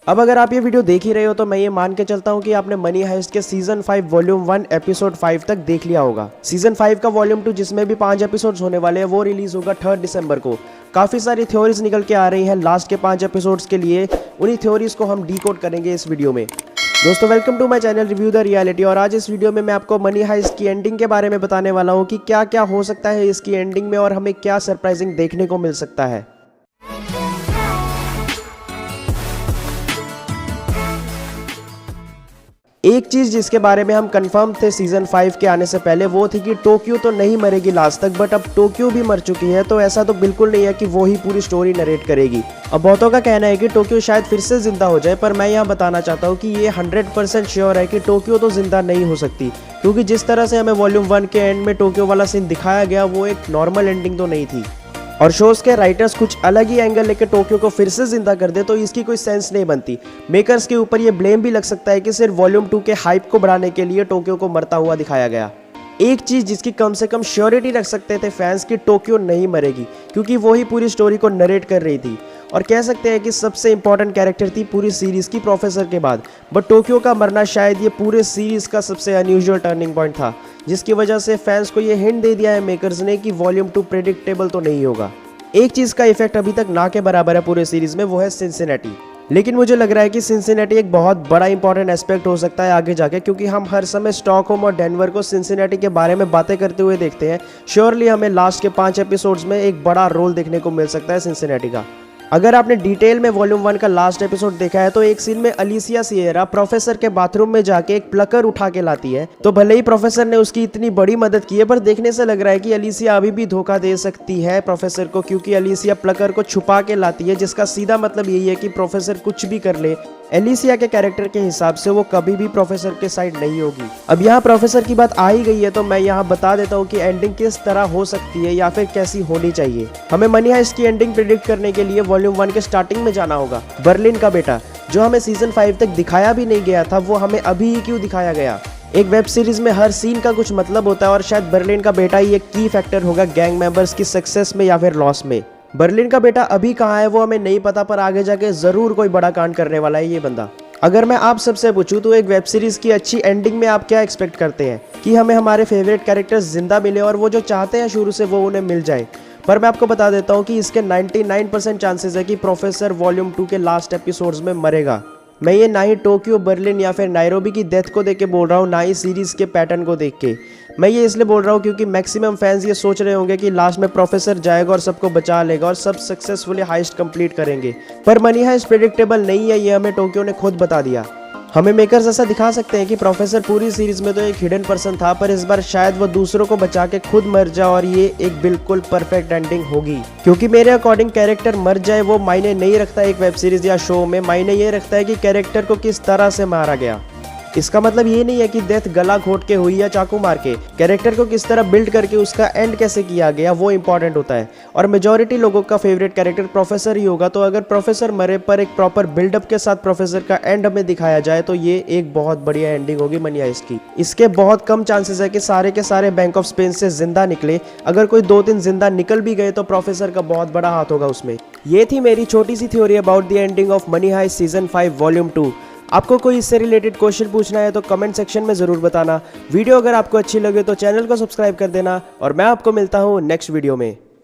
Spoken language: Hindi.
अब अगर आप ये वीडियो देख ही रहे हो तो मैं ये मान के चलता हूँ कि आपने मनी हाइस्ट के सीजन 5 वॉल्यूम 1 एपिसोड 5 तक देख लिया होगा। सीजन 5 का वॉल्यूम 2 जिसमें भी 5 एपिसोड्स होने वाले हैं वो रिलीज होगा 3 दिसंबर को। काफ़ी सारी थ्योरीज निकल के आ रही हैं लास्ट के 5 एपिसोड्स के लिए। उन्हीं थ्योरीज को हम डीकोड करेंगे इस वीडियो में। दोस्तों welcome to my channel review the reality. और आज इस वीडियो में मैं आपको मनी हाइस्ट की एंडिंग के बारे में बताने वाला हूँ कि क्या क्या हो सकता है इसकी एंडिंग में और हमें क्या सरप्राइजिंग देखने को मिल सकता है। एक चीज जिसके बारे में हम कंफर्म थे सीजन 5 के आने से पहले वो थी कि टोक्यो तो नहीं मरेगी लास्ट तक, बट अब टोक्यो भी मर चुकी है, तो ऐसा तो बिल्कुल नहीं है कि वो ही पूरी स्टोरी नरेट करेगी। अब बहुतों का कहना है कि टोक्यो शायद फिर से जिंदा हो जाए, पर मैं यहाँ बताना चाहता हूँ कि ये 100% श्योर है कि टोक्यो तो जिंदा नहीं हो सकती, क्योंकि जिस तरह से हमें वॉल्यूम 1 के एंड में टोक्यो वाला सीन दिखाया गया वो एक नॉर्मल एंडिंग तो नहीं थी। और शोज के राइटर्स कुछ अलग ही एंगल लेकर टोक्यो को फिर से जिंदा कर दे तो इसकी कोई सेंस नहीं बनती। मेकर्स के ऊपर ये ब्लेम भी लग सकता है कि सिर्फ वॉल्यूम 2 के हाइप को बढ़ाने के लिए टोक्यो को मरता हुआ दिखाया गया। एक चीज जिसकी कम से कम श्योरिटी रख सकते थे फैंस की टोक्यो नहीं मरेगी, क्योंकि वो ही पूरी स्टोरी को नरेट कर रही थी और कह सकते हैं कि सबसे इंपॉर्टेंट कैरेक्टर थी पूरी सीरीज की प्रोफेसर के बाद। बट टोक्यो का मरना शायद ये पूरे सीरीज का सबसे अनयूजुअल टर्निंग पॉइंट था, जिसकी वजह से फैंस को ये हिंट दे दिया है मेकर्स ने कि वॉल्यूम 2 प्रेडिक्टेबल तो नहीं होगा। एक चीज का इफेक्ट अभी तक ना के बराबर है पूरे सीरीज में, वो है सिंसिनेटी। लेकिन मुझे लग रहा है कि सिंसिनेटी एक बहुत बड़ा इंपॉर्टेंट एस्पेक्ट हो सकता है आगे जाके, क्योंकि हम हर समय स्टॉकहोम और डेनवर को सिंसिनेटी के बारे में बातें करते हुए देखते हैं। श्योरली हमें लास्ट के 5 एपिसोड्स में एक बड़ा रोल देखने को मिल सकता है सिंसिनेटी का। अगर आपने डिटेल में वॉल्यूम 1 का लास्ट एपिसोड देखा है तो एक सीन में अलिसिया सिएरा प्रोफेसर के बाथरूम में जाके एक प्लकर उठा के लाती है। तो भले ही प्रोफेसर ने उसकी इतनी बड़ी मदद की है, पर देखने से लग रहा है कि अलिसिया अभी भी धोखा दे सकती है प्रोफेसर को, क्योंकि अलिसिया प्लकर को छुपा के लाती है, जिसका सीधा मतलब यही है कि प्रोफेसर कुछ भी कर ले, एलिसिया के कैरेक्टर के हिसाब से वो कभी भी प्रोफेसर के साइड नहीं होगी। अब यहाँ प्रोफेसर की बात आ ही गई है तो मैं यहाँ बता देता हूँ कि एंडिंग किस तरह हो सकती है या फिर कैसी होनी चाहिए। हमें मनी हाइस्ट की एंडिंग प्रेडिक्ट करने के लिए वॉल्यूम 1 के स्टार्टिंग में जाना होगा। बर्लिन का बेटा जो हमें सीजन 5 तक दिखाया भी नहीं गया था, वो हमें अभी ही क्यों दिखाया गया। एक वेब सीरीज में हर सीन का कुछ मतलब होता है और शायद बर्लिन का बेटा ही एक की फैक्टर होगा गैंग मेंबर्स की सक्सेस में या फिर लॉस में। बर्लिन का बेटा अभी कहाँ है वो हमें नहीं पता, पर आगे जाके जरूर कोई बड़ा कांड करने वाला है ये बंदा। अगर मैं आप सबसे पूछूं तो एक वेब सीरीज की अच्छी एंडिंग में आप क्या एक्सपेक्ट करते हैं? कि हमें हमारे फेवरेट कैरेक्टर्स जिंदा मिले और वो जो चाहते हैं शुरू से वो उन्हें मिल जाए। पर मैं आपको बता देता हूँ कि इसके 99% चांसेस है कि प्रोफेसर वॉल्यूम 2 के लास्ट एपिसोड्स में मरेगा। मैं ये ना ही टोक्यो, बर्लिन या फिर नायरोबी की डेथ को देख के बोल रहा हूँ, ना ही सीरीज के पैटर्न को देख के। मैं ये इसलिए बोल रहा हूँ क्योंकि मैक्सिमम फैंस ये सोच रहे होंगे कि लास्ट में प्रोफेसर जाएगा और सबको बचा लेगा और सब सक्सेसफुली हाइस्ट कंप्लीट करेंगे। पर मनी हाइस्ट प्रेडिक्टेबल नहीं है, ये हमें टोक्यो ने खुद बता दिया। हमें मेकर्स ऐसा दिखा सकते हैं कि प्रोफेसर पूरी सीरीज में तो एक हिडन पर्सन था, पर इस बार शायद वो दूसरों को बचा के खुद मर जाए और ये एक बिल्कुल परफेक्ट एंडिंग होगी। क्योंकि मेरे अकॉर्डिंग कैरेक्टर मर जाए वो मायने नहीं रखता एक वेब सीरीज या शो में, मायने ये रखता है कि कैरेक्टर को किस तरह से मारा गया। इसका मतलब ये नहीं है कि डेथ गला घोट के हुई या चाकू मार के, कैरेक्टर को किस तरह बिल्ड करके उसका एंड कैसे किया गया वो इंपॉर्टेंट होता है। और मेजॉरिटी लोगों का फेवरेट कैरेक्टर प्रोफेसर ही होगा, तो अगर प्रोफेसर मरे पर एक प्रॉपर बिल्डअप के साथ प्रोफेसर का एंड हमें दिखाया जाए तो ये एक बहुत बढ़िया एंडिंग होगी मनी हाइस्ट की। इसके बहुत कम चांसेस है कि सारे के सारे बैंक ऑफ स्पेन से जिंदा निकले। अगर कोई 2-3 जिंदा निकल भी गए तो प्रोफेसर का बहुत बड़ा हाथ होगा उसमें। ये थी मेरी छोटी सी theory about the ending of Money Heist season 5 volume 2। आपको कोई इससे रिलेटेड क्वेश्चन पूछना है तो कमेंट सेक्शन में ज़रूर बताना। वीडियो अगर आपको अच्छी लगे तो चैनल को सब्सक्राइब कर देना और मैं आपको मिलता हूँ नेक्स्ट वीडियो में।